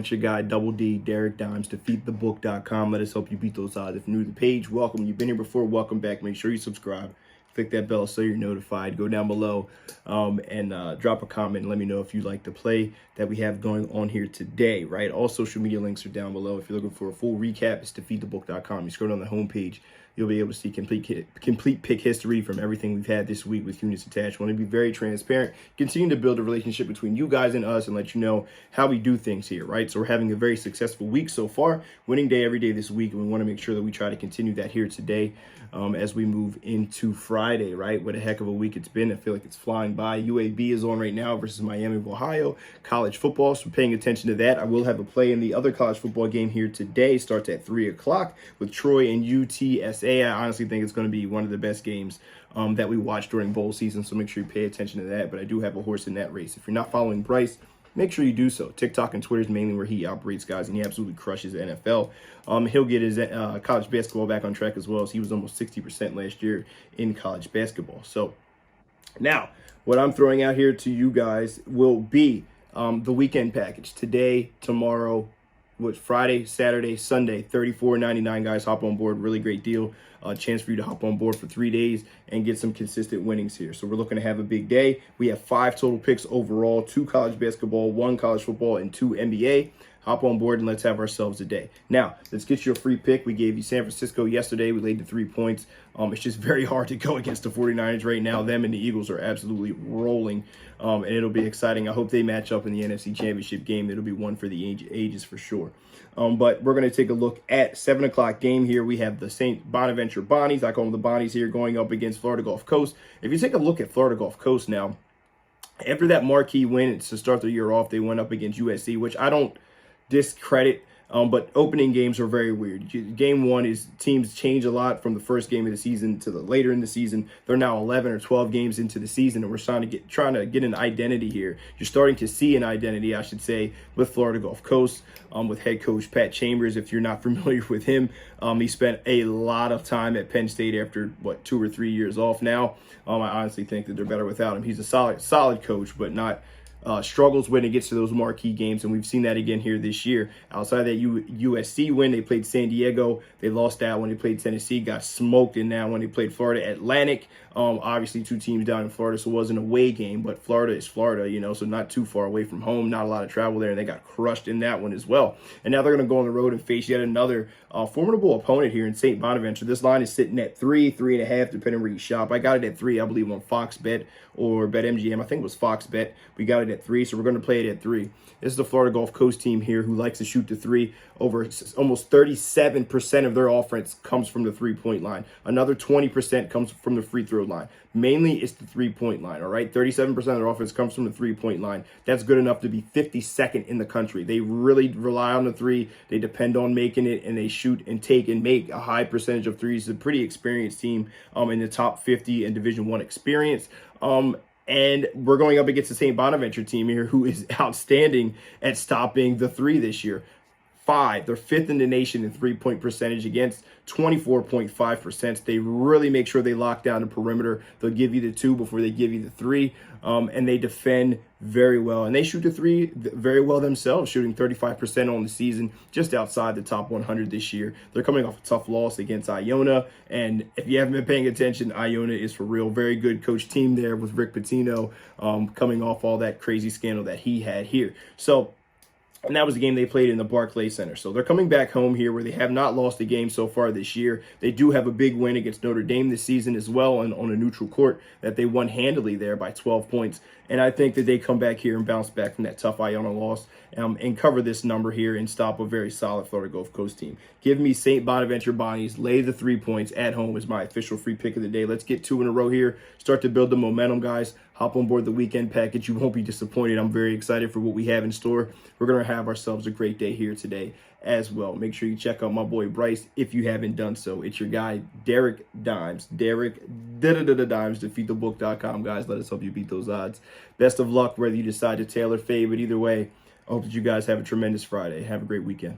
Bonaventure guy, Double D, Derek Dimes, defeatthebook.com. Let us help you beat those odds. If you're new to the page, welcome. You've been here before, welcome back. Make sure you subscribe. Click that bell so you're notified. Go down below and drop a comment and let me know if you like the play that we have going on here today, right? All social media links are down below. If you're looking for a full recap, it's defeatthebook.com. You scroll down the homepage, you'll be able to see complete pick history from everything we've had this week with units attached. We want to be very transparent, continue to build a relationship between you guys and us and let you know how we do things here, right? So we're having a very successful week so far, winning day every day this week, and we want to make sure that we try to continue that here today as we move into Friday, right? What a heck of a week it's been. I feel like it's flying by. UAB is on right now versus Miami of Ohio, college football, so paying attention to that. I will have a play in the other college football game here today. Starts at 3 o'clock with Troy and UTSA. I honestly think it's going to be one of the best games that we watch during bowl season, so make sure you pay attention to that. But I do have a horse in that race. If you're not following Bryce, make sure you do so. TikTok and Twitter is mainly where he operates, guys, and he absolutely crushes the NFL. He'll get his college basketball back on track as well, as he was almost 60% last year in college basketball. So now what I'm throwing out here to you guys will be the weekend package. Today, tomorrow, Friday, Saturday, Sunday, $34.99, guys. Hop on board. Really great deal. Chance for you to hop on board for 3 days and get some consistent winnings here. So we're looking to have a big day. We have 5 total picks overall, 2 college basketball, 1 college football, and 2 NBA. Hop on board and let's have ourselves a day. Now, let's get you a free pick. We gave you San Francisco yesterday. We laid the 3 points. It's just very hard to go against the 49ers right now. Them and the Eagles are absolutely rolling, and it'll be exciting. I hope they match up in the NFC Championship game. It'll be one for the ages for sure. But we're going to take a look at 7 o'clock game here. We have the St. Bonaventure Bonnies. I call them the Bonnies here, going up against Florida Gulf Coast. If you take a look at Florida Gulf Coast now, after that marquee win to start the year off, they went up against USC, which I don't discredit, but opening games are very weird. Game 1 is teams change a lot from the first game of the season to the later in the season. They're now 11 or 12 games into the season, and we're trying to get an identity here. You're starting to see an identity, I should say, with Florida Gulf Coast, with head coach Pat Chambers. If you're not familiar with him, he spent a lot of time at Penn State after 2 or 3 years off now. I honestly think that they're better without him. He's a solid coach, but not struggles when it gets to those marquee games, and we've seen that again here this year. Outside of that USC win, they played San Diego. They lost that when they played Tennessee, got smoked in that when they played Florida Atlantic. Obviously 2 teams down in Florida, so it wasn't an away game, but Florida is Florida, so not too far away from home, not a lot of travel there, and they got crushed in that one as well. And now they're going to go on the road and face yet another formidable opponent here in St. Bonaventure. This line is sitting at 3, 3.5, depending where you shop. I got it at 3, I believe, on Fox Bet or BetMGM. I think it was Fox Bet. We got it at 3, so we're going to play it at 3. This is the Florida Gulf Coast team here who likes to shoot the 3. Over almost 37% of their offense comes from the 3-point line. Another 20% comes from the free throw line. Mainly, it's the 3-point line, all right? 37% of their offense comes from the 3-point line. That's good enough to be 52nd in the country. They really rely on the 3. They depend on making it, and they shoot and take and make a high percentage of 3s. It's a pretty experienced team in the top 50 in Division I experience. And we're going up against the St. Bonaventure team here who is outstanding at stopping the 3 this year. 5. They're 5th in the nation in 3-point percentage against 24.5%. They really make sure they lock down the perimeter. They'll give you the 2 before they give you the 3. And they defend very well. And they shoot the 3 very well themselves, shooting 35% on the season, just outside the top 100 this year. They're coming off a tough loss against Iona. And if you haven't been paying attention, Iona is for real. Very good coach team there with Rick Pitino, coming off all that crazy scandal that he had here. And that was the game they played in the Barclays Center. So they're coming back home here where they have not lost a game so far this year. They do have a big win against Notre Dame this season as well, and on a neutral court that they won handily there by 12 points. And I think that they come back here and bounce back from that tough Iona loss and cover this number here and stop a very solid Florida Gulf Coast team. Give me St. Bonaventure Bonnies. Lay the 3 points at home is my official free pick of the day. Let's get 2 in a row here. Start to build the momentum, guys. Hop on board the weekend package. You won't be disappointed. I'm very excited for what we have in store. We're going to have ourselves a great day here today as well. Make sure you check out my boy Bryce if you haven't done so. It's your guy, Derek Dimes. Derek Dimes, defeatthebook.com, guys. Let us help you beat those odds. Best of luck whether you decide to tail or fade, but either way, I hope that you guys have a tremendous Friday. Have a great weekend.